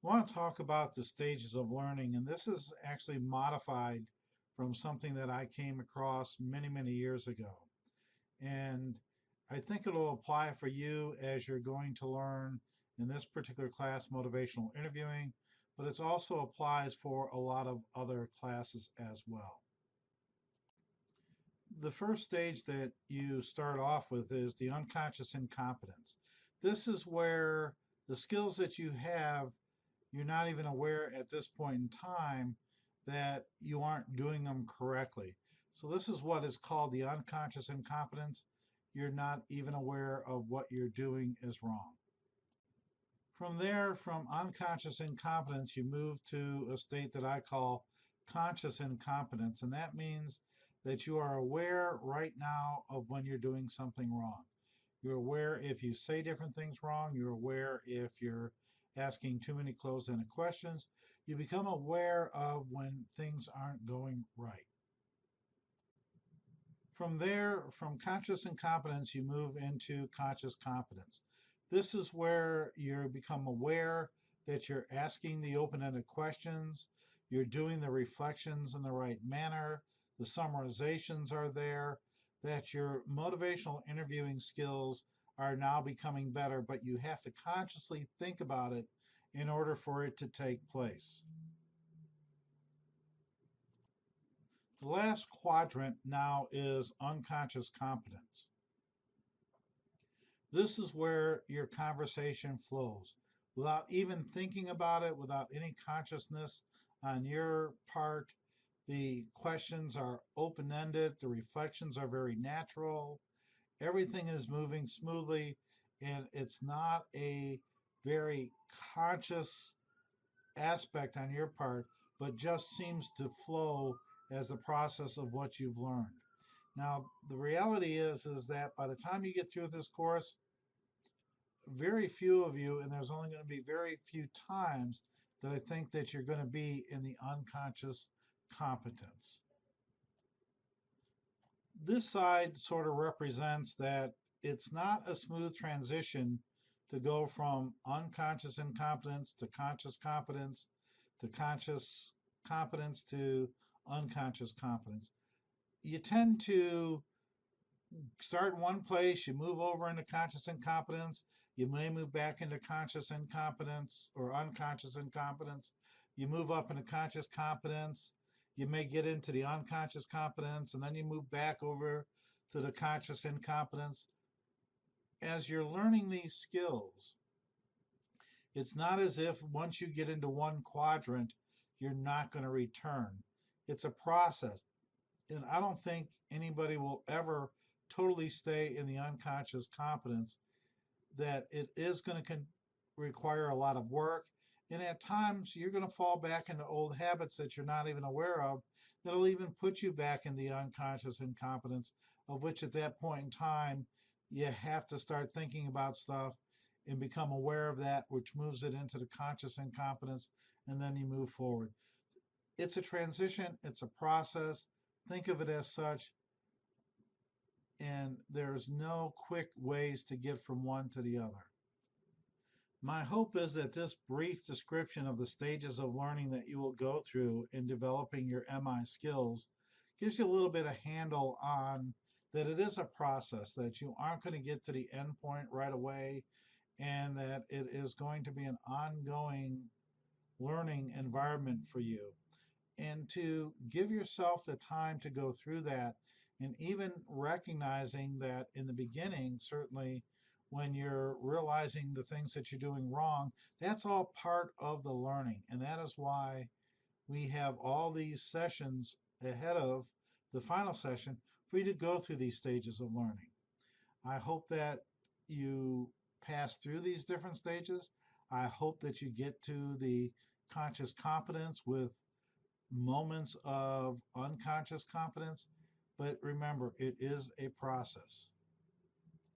I want to talk about the stages of learning, and this is actually modified from something that I came across many, many years ago. And I think it'll apply for you as you're going to learn in this particular class, motivational interviewing, but it also applies for a lot of other classes as well. The first stage that you start off with is the unconscious incompetence. This is where the skills that you have, you're not even aware at this point in time that you aren't doing them correctly. So this is what is called the unconscious incompetence. You're not even aware of what you're doing is wrong. From there, from unconscious incompetence, you move to a state that I call conscious incompetence, and that means that you are aware right now of when you're doing something wrong. You're aware if you say different things wrong. You're aware if you're asking too many closed-ended questions. You become aware of when things aren't going right. From there, from conscious incompetence, you move into conscious competence. This is where you become aware that you're asking the open-ended questions, you're doing the reflections in the right manner, the summarizations are there, that your motivational interviewing skills are now becoming better, but you have to consciously think about it in order for it to take place. The last quadrant now is unconscious competence. This is where your conversation flows without even thinking about it, without any consciousness on your part. The questions are open-ended, the reflections are very natural, everything is moving smoothly, and it's not a very conscious aspect on your part, but just seems to flow as the process of what you've learned. Now, the reality is that by the time you get through this course, very few of you, and there's only going to be very few times that I think that you're going to be in the unconscious competence. This side sort of represents that it's not a smooth transition to go from unconscious incompetence to conscious competence to conscious competence to unconscious competence. You tend to start in one place, you move over into conscious incompetence, you may move back into conscious incompetence or unconscious incompetence, you move up into conscious competence, you may get into the unconscious competence, and then you move back over to the conscious incompetence. As you're learning these skills, it's not as if once you get into one quadrant, you're not going to return. It's a process. And I don't think anybody will ever totally stay in the unconscious competence, that it is going to require a lot of work. And at times, you're going to fall back into old habits that you're not even aware of, that'll even put you back in the unconscious incompetence, of which at that point in time, you have to start thinking about stuff and become aware of that, which moves it into the conscious incompetence, and then you move forward. It's a transition, it's a process. Think of it as such, and there's no quick ways to get from one to the other. My hope is that this brief description of the stages of learning that you will go through in developing your MI skills gives you a little bit of handle on that it is a process, that you aren't going to get to the end point right away, and that it is going to be an ongoing learning environment for you. And to give yourself the time to go through that, and even recognizing that in the beginning, certainly when you're realizing the things that you're doing wrong, that's all part of the learning. And that is why we have all these sessions ahead of the final session for you to go through these stages of learning. I hope that you pass through these different stages. I hope that you get to the conscious competence with moments of unconscious competence. But remember, it is a process.